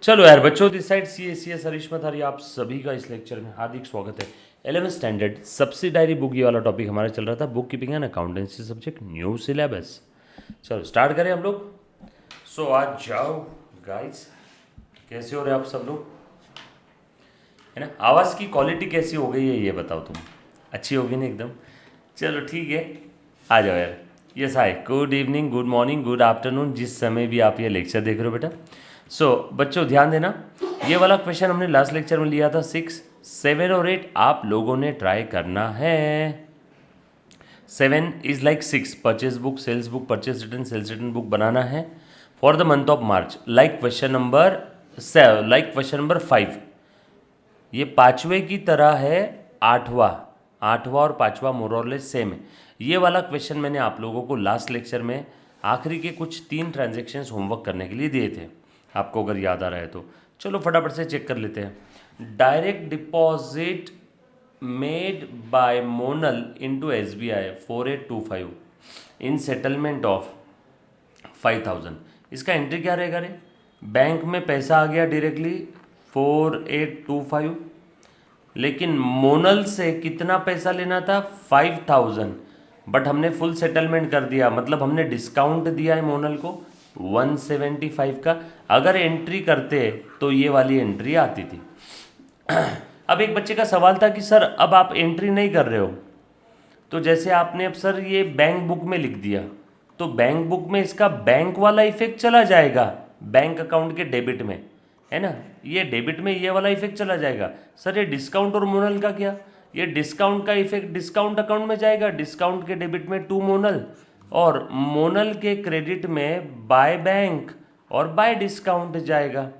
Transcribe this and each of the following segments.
चलो यार बच्चों, दिस साइड CACS हरीश मथारी, आप सभी का इस लेक्चर में हार्दिक स्वागत है। 11th स्टैंडर्ड सब्सिडायरी बुक, ये वाला टॉपिक हमारा चल रहा था, book keeping and accountancy subject, new syllabus. चलो स्टार्ट करें हम लोग। सो आज जाओ गाइस, कैसे हो रहे आप सब लोग, है ना। आवाज़ की क्वालिटी कैसी हो गई है ये बताओ तुम, अच्छी होगी ना एकदम। चलो ठीक है, आ जाओ यार। Yes hi, good evening, good morning, good afternoon, जिस समय भी आप ये लेक्चर देख रहे हो बेटा। सो बच्चों ध्यान देना, ये वाला क्वेश्चन हमने लास्ट लेक्चर में लिया था। 6, 7 और 8 आप लोगों ने ट्राई करना है। 7 is like 6, purchase book, sales book, purchase return, sales return book बनाना है for the month of March, like question number 5। ये पांचवे की तरह है, आठवां। आठवां और पांचवा मोरलेस सेम है। ये वाला क्वेश्चन मैंने आप लोगों को लास्ट लेक्चर में आखिरी के कुछ 3 ट्रांजेक्शन्स होमवर्क करने के लिए दिए थे, आपको अगर याद आ रहा है तो। चलो फटाफट से चेक कर लेते हैं। Direct deposit made by Monal into SBI 4825 in settlement of 5000। इसका एंट्री क्या रहेगा रे? बैंक में पैसा आ गया डायरेक्टली 4825, लेकिन मोनल से कितना पैसा लेना था? 5000, बट हमने फुल सेटलमेंट कर दिया, मतलब हमने डिस्काउंट दिया है मोनल को 175 का। अगर एंट्री करते तो ये वाली एंट्री आती थी। अब एक बच्चे का सवाल था कि सर अब आप एंट्री नहीं कर रहे हो, तो जैसे आपने अब सर ये बैंक बुक में लिख दिया, तो बैंक बुक में इसका बैंक वाला इफेक्ट चला जाएगा बैंक अकाउंट के डेबिट में, है ना। ये डेबिट में ये वाला इफेक्ट चला जाएगा। सर ये डिस्काउंट और मोनल का क्या? ये डिस्काउंट का इफेक्ट डिस्काउंट अकाउंट में जाएगा, डिस्काउंट के डेबिट में टू मोनल, और मोनल के क्रेडिट में बाय बैंक और बाय डिस्काउंट जाएगा।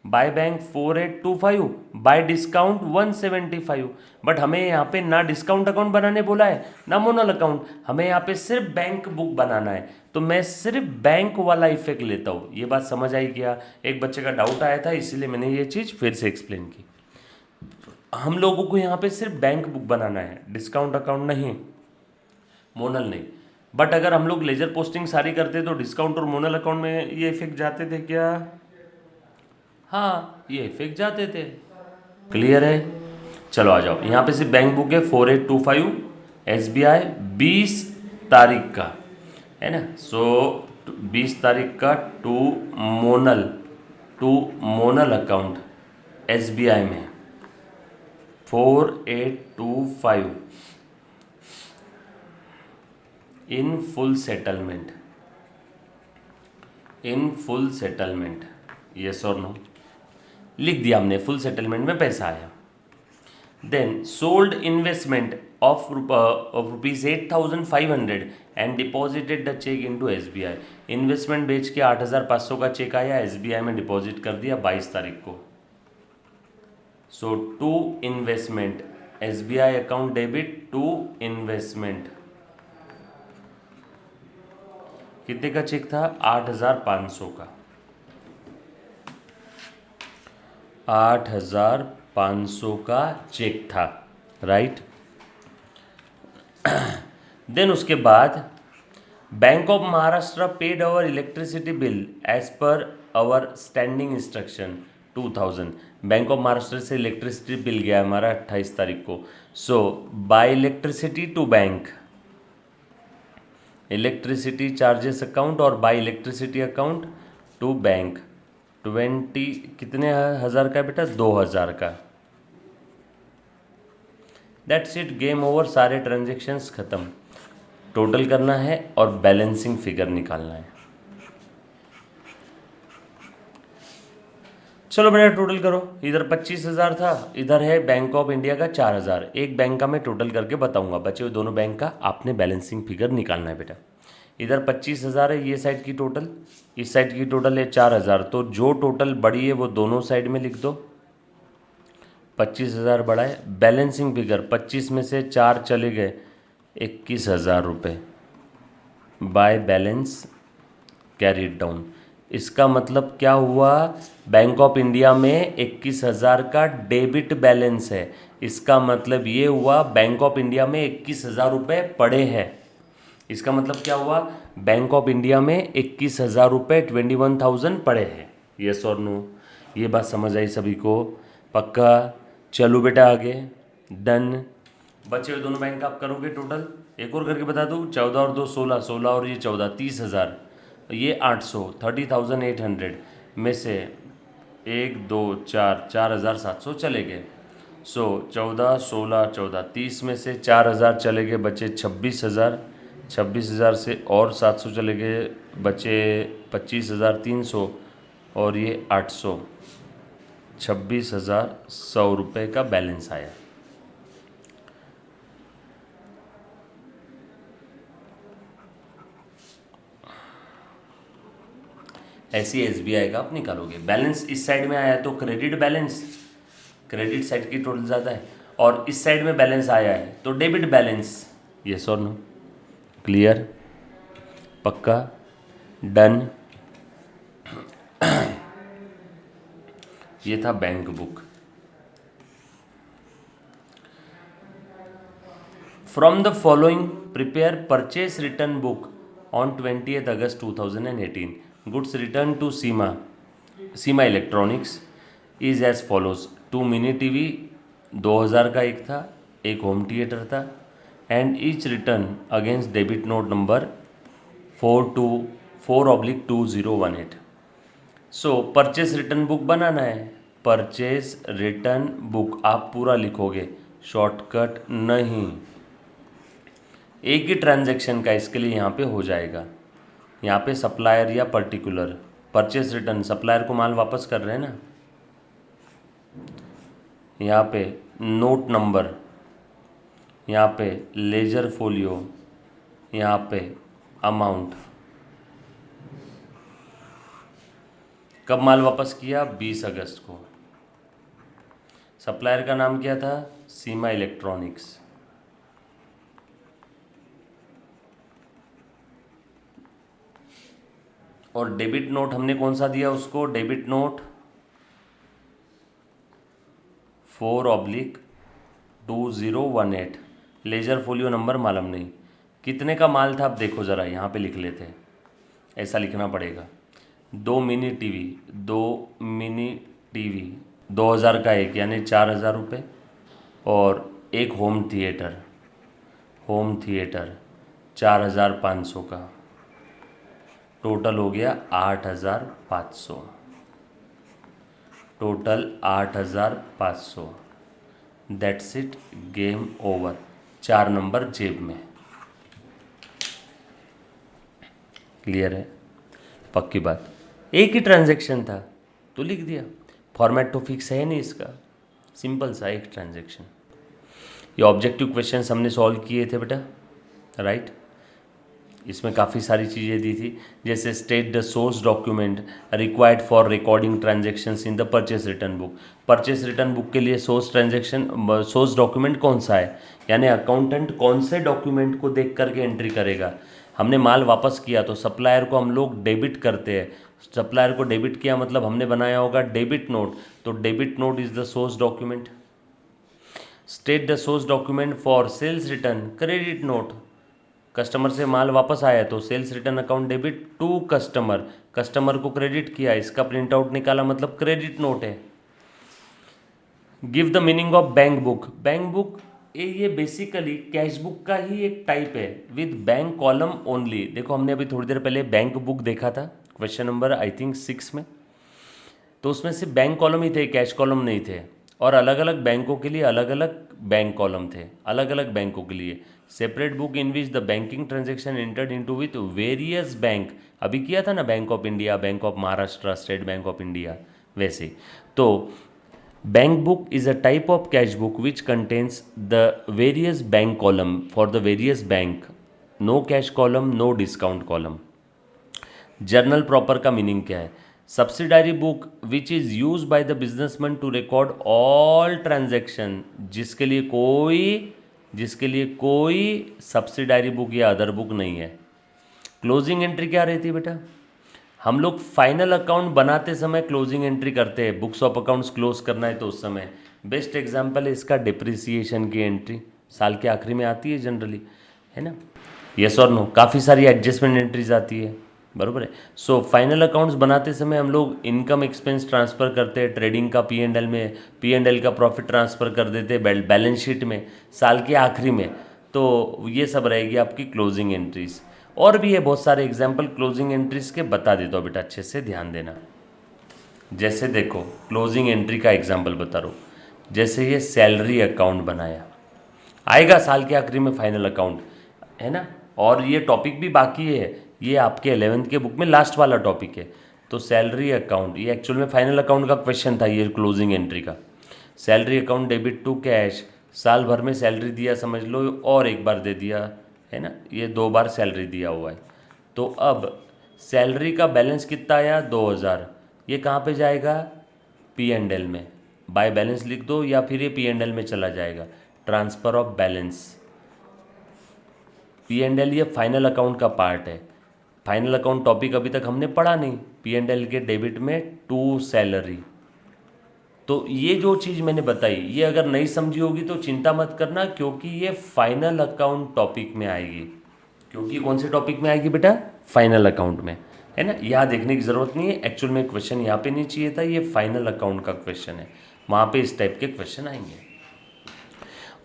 By bank 4825, bye discount 175। But हमें यहाँ पे ना डिस्काउंट अकाउंट बनाने बोला है ना मोनल अकाउंट, हमें यहाँ पे सिर्फ बैंक बुक बनाना है, तो मैं सिर्फ बैंक वाला इफेक्ट लेता हूँ। ये बात समझ आई क्या? एक बच्चे का डाउट आया था, इसीलिए मैंने ये चीज़ फिर से एक्सप्लेन की। हम लोगों को यहाँ पे सिर्फ बैंक बुक बनाना है, डिस्काउंट अकाउंट नहीं, मोनल नहीं। बट अगर हम लोग लेजर पोस्टिंग सारी करते तो डिस्काउंट और मोनल अकाउंट में ये इफेक्ट जाते थे क्या? हाँ, ये इफेक्ट जाते थे। क्लियर है? चलो आ जाओ, यहाँ पे सिर्फ बैंक बुक है 4825 SBI 20 तारीख का, है ना। सो 20 तारीख का टू मोनल अकाउंट SBI में 4825 इन फुल सेटलमेंट, यस और नो, लिख दिया हमने, फुल सेटलमेंट में पैसा आया। Then sold investment of rupees 8500 and deposited the cheque into SBI। Investment बेच के 8500 का चेक आया, SBI में डिपॉजिट कर दिया 22 तारीख को। So to investment, SBI account debit to investment. कितने का चेक था? 8500 का, 8500 का चेक था, राइट। देन उसके बाद bank of Maharashtra paid our electricity bill as per our standing instruction 2000। Bank of Maharashtra से इलेक्ट्रिसिटी बिल गया हमारा 28 तारीख को। So by electricity to bank, electricity charges account और by electricity account to bank 20 कितने हज़ार का बेटा? 2000 का। दैट्स इट, गेम ओवर, सारे ट्रांजेक्शन्स खत्म। टोटल करना है और बैलेंसिंग फिगर निकालना है। चलो बेटा टोटल करो, इधर 25,000 था, इधर है बैंक ऑफ इंडिया का 4000। एक बैंक का मैं टोटल करके बताऊंगा, बचे हुए दोनों बैंक का आपने बैलेंसिंग फिगर निकालना है बेटा। इधर 25,000 है, ये साइड की टोटल, इस साइड की टोटल है 4000, तो जो टोटल बड़ी है वो दोनों साइड में लिख दो। 25,000 बड़ा है, बैलेंसिंग फिगर 25 में से 4 चले गए, 21,000 रुपये बाय बैलेंस कैरीड डाउन। इसका मतलब क्या हुआ? बैंक ऑफ इंडिया में 21,000 का डेबिट बैलेंस है। इसका मतलब ये हुआ बैंक ऑफ इंडिया में 21,000 रुपये पड़े हैं। इसका मतलब क्या हुआ? बैंक ऑफ इंडिया में 21,000 रुपये 21,000 पड़े हैं। यस और नो, ये बात समझ आई सभी को? पक्का? चलो बेटा आगे, डन। बचे हुए दोनों बैंक आप करोगे टोटल, एक और करके बता दूँ, 14 और 2 16, 16 और ये 14, 30,000, ये 800, 30,800 में से 1 2 4, 4,700 चले गए। सो 14 16 14 30 में से 4,000 चले गए, बचे 26,000, 26,000 से और 700 चले गए, बचे 25,300 और ये 800, 26,100 रुपये का बैलेंस आया। ऐसी एसबीआई का आप निकालोगे। बैलेंस इस साइड में आया तो क्रेडिट बैलेंस, क्रेडिट साइड की टोटल ज़्यादा है, और इस साइड में बैलेंस आया है तो डेबिट बैलेंस। यस और नो? क्लियर? पक्का? डन। ये था bank book. From the following prepare purchase return book on 20th August 2018. Goods return to Seema electronics is as follows. 2 mini TV 2000 का एक था, एक होम थिएटर था, and each return against debit note number 4/2018। So purchase return book बनाना है। Purchase return book आप पूरा लिखोगे, शॉर्टकट नहीं। एक ही ट्रांजैक्शन का इसके लिए यहाँ पे हो जाएगा। यहाँ पे सप्लायर या पर्टिकुलर, परचेज रिटर्न सप्लायर को माल वापस कर रहे हैं ना, यहाँ पे नोट नंबर, यहाँ पे लेजर फोलियो, यहाँ पे अमाउंट। कब माल वापस किया? 20 अगस्त को। सप्लायर का नाम क्या था? सीमा इलेक्ट्रॉनिक्स। और डेबिट नोट हमने कौन सा दिया उसको? Debit note 4/2018। Ledger folio number मालूम नहीं, कितने का माल था अब देखो ज़रा, यहाँ पे लिख लेते हैं। ऐसा लिखना पड़ेगा। 2 मिनी टीवी, 2 मिनी टीवी 2000 का एक, यानी 4,000 रुपये, और एक होम थिएटर 4,500 का, टोटल हो गया 8,500। Total 8,500। That's it, game over. 4 number जेब में। क्लियर है? पक्की बात। एक ही ट्रांजैक्शन था तो लिख दिया, फॉर्मेट तो फिक्स है नहीं इसका, सिंपल सा एक ट्रांजैक्शन। ये ऑब्जेक्टिव क्वेश्चंस हमने सॉल्व किए थे बेटा, राइट? इसमें काफ़ी सारी चीज़ें दी थी, जैसे state the source document required for recording transactions in the purchase return book. Purchase return book के लिए सोर्स डॉक्यूमेंट कौन सा है, यानी अकाउंटेंट कौन से डॉक्यूमेंट को देख करके एंट्री करेगा। हमने माल वापस किया तो सप्लायर को हम लोग डेबिट करते हैं, सप्लायर को डेबिट किया मतलब हमने बनाया होगा डेबिट नोट, तो debit note is the source document. State the source document for sales return, credit note. Customer से माल वापस आया तो sales return account debit to customer, customer को क्रेडिट किया, इसका प्रिंट आउट निकाला मतलब क्रेडिट नोट है। Give the meaning of bank book. Bank book ये बेसिकली कैश बुक का ही एक टाइप है, विद बैंक कॉलम ओनली। देखो हमने अभी थोड़ी देर पहले बैंक बुक देखा था, क्वेश्चन नंबर आई थिंक 6 में, तो उसमें सिर्फ बैंक कॉलम ही थे, कैश कॉलम नहीं थे, और अलग अलग बैंकों के लिए अलग अलग बैंक कॉलम थे, अलग अलग बैंकों के लिए separate book in which the banking transaction entered into with various bank. अभी किया था ना, bank of India, bank of Maharashtra, state bank of India, वैसे। तो bank book is a type of cash book which contains the various bank column for the various bank. No cash column, no discount column. Journal proper का meaning क्या है? Subsidiary book which is use by the businessman to record all transaction, जिसके लिए कोई subsidiary book या other book नहीं है। Closing entry क्या रहती है बेटा? हम लोग फाइनल अकाउंट बनाते समय क्लोजिंग एंट्री करते हैं, बुक्स ऑफ अकाउंट्स क्लोज करना है तो उस समय। बेस्ट एग्जांपल है इसका डिप्रिसिएशन की एंट्री, साल के आखिरी में आती है जनरली, है ना? यस और नो? काफ़ी सारी एडजस्टमेंट एंट्रीज आती है, बरोबर है। सो फाइनल अकाउंट्स बनाते समय हम लोग इनकम एक्सपेंस ट्रांसफ़र करते हैं, ट्रेडिंग का P&L में, P&L का प्रॉफिट ट्रांसफ़र कर देते हैं बैलेंस शीट में साल के आखिरी में। तो ये सब रहेगी आपकी क्लोजिंग एंट्रीज। और भी है बहुत सारे एग्जाम्पल क्लोजिंग एंट्रीज के, बता देता हूँ बेटा, अच्छे से ध्यान देना। जैसे देखो क्लोजिंग एंट्री का एग्जाम्पल बता रहा हूँ। जैसे ये सैलरी अकाउंट बनाया, आएगा साल के आखिरी में फाइनल अकाउंट, है ना। और ये टॉपिक भी बाकी है, ये आपके 11th के बुक में लास्ट वाला टॉपिक है। तो सैलरी अकाउंट, ये एक्चुअल में फाइनल अकाउंट का क्वेश्चन था, ये क्लोजिंग एंट्री का। Salary account debit to cash, साल भर में सैलरी दिया समझ लो, और एक बार दे दिया, है ना, ये 2 बार सैलरी दिया हुआ है। तो अब सैलरी का बैलेंस कितना आया, 2000। ये कहाँ पे जाएगा, P&L में, बाय बैलेंस लिख दो, या फिर ये P&L में चला जाएगा, ट्रांसफ़र ऑफ बैलेंस। P&L ये फाइनल अकाउंट का पार्ट है। फाइनल अकाउंट टॉपिक अभी तक हमने पढ़ा नहीं। P&L के डेबिट में टू सैलरी। तो ये जो चीज़ मैंने बताई, ये अगर नहीं समझी होगी तो चिंता मत करना, क्योंकि ये फाइनल अकाउंट टॉपिक में आएगी। क्योंकि कौन से टॉपिक में आएगी बेटा, फाइनल अकाउंट में, है ना। यहाँ देखने की ज़रूरत नहीं है, एक्चुअल में क्वेश्चन यहाँ पे नहीं चाहिए था, ये फाइनल अकाउंट का क्वेश्चन है, वहाँ पे इस टाइप के क्वेश्चन आएंगे।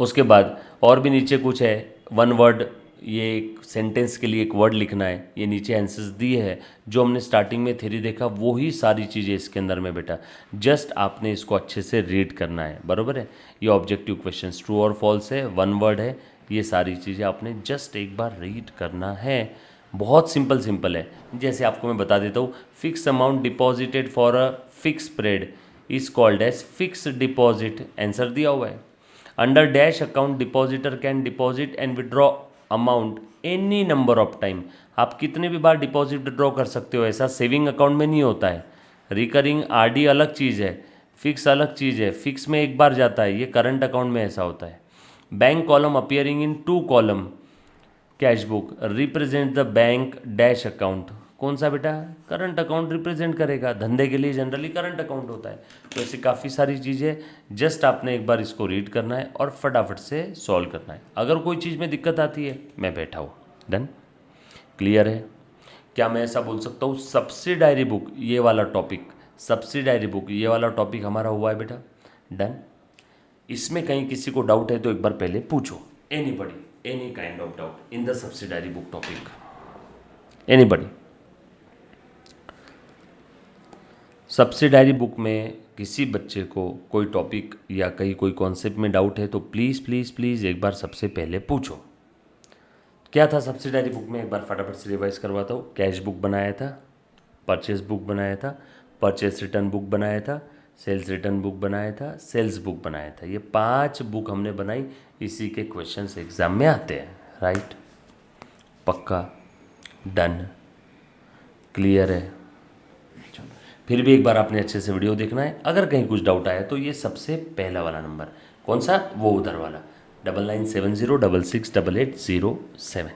उसके बाद और भी नीचे कुछ है, वन वर्ड, ये एक सेंटेंस के लिए एक वर्ड लिखना है। ये नीचे आंसर्स दिए है, जो हमने स्टार्टिंग में थ्योरी देखा वही सारी चीज़ें इसके अंदर में बेटा, जस्ट आपने इसको अच्छे से रीड करना है, बराबर है। ये ऑब्जेक्टिव क्वेश्चन ट्रू और फॉल्स है, वन वर्ड है, ये सारी चीज़ें आपने जस्ट एक बार रीड करना है। बहुत सिंपल है। जैसे आपको मैं बता देता हूँ, fix amount deposited for a fix period is called as fix deposit, answer दिया हुआ है। Under dash account depositor can deposit and withdraw amount any number of time, आप कितने भी बार डिपॉजिट विड्रॉ कर सकते हो, ऐसा सेविंग अकाउंट में नहीं होता है। रिकरिंग RD अलग चीज़ है, फिक्स अलग चीज़ है, फिक्स में एक बार जाता है, ये करंट अकाउंट में ऐसा होता है। Bank column appearing in 2 column cash book represent the bank dash account, कौन सा बेटा, करंट अकाउंट रिप्रेजेंट करेगा। धंधे के लिए जनरली करंट अकाउंट होता है। तो ऐसी काफ़ी सारी चीज़ें, जस्ट आपने एक बार इसको रीड करना है और फटाफट से सॉल्व करना है। अगर कोई चीज़ में दिक्कत आती है, मैं बैठा हूँ। डन, क्लियर है। क्या मैं ऐसा बोल सकता हूँ, सब्सिडायरी बुक ये वाला टॉपिक, सब्सिडायरी बुक ये वाला टॉपिक हमारा हुआ है बेटा। डन, इसमें कहीं किसी को डाउट है तो एक बार पहले पूछो, anybody, any kind of doubt in the subsidiary book topic, anybody. Subsidiary book में किसी बच्चे को कोई टॉपिक या कहीं कोई कॉन्सेप्ट में डाउट है तो प्लीज़ प्लीज़ प्लीज़ एक बार सबसे पहले पूछो। क्या था सब्सिडायरी बुक में, एक बार फटाफट से रिवाइज करवाता हूँ। कैश बुक बनाया था, परचेस बुक बनाया था, परचेस रिटर्न बुक बनाया था, सेल्स रिटर्न बुक बनाया था, सेल्स बुक बनाया था। ये 5 बुक हमने बनाई, इसी के क्वेश्चंस एग्जाम में आते हैं। राइट, पक्का, डन, क्लियर है। फिर भी एक बार आपने अच्छे से वीडियो देखना है। अगर कहीं कुछ डाउट आया तो ये सबसे पहला वाला नंबर, कौन सा, वो उधर वाला, 9970668807।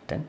10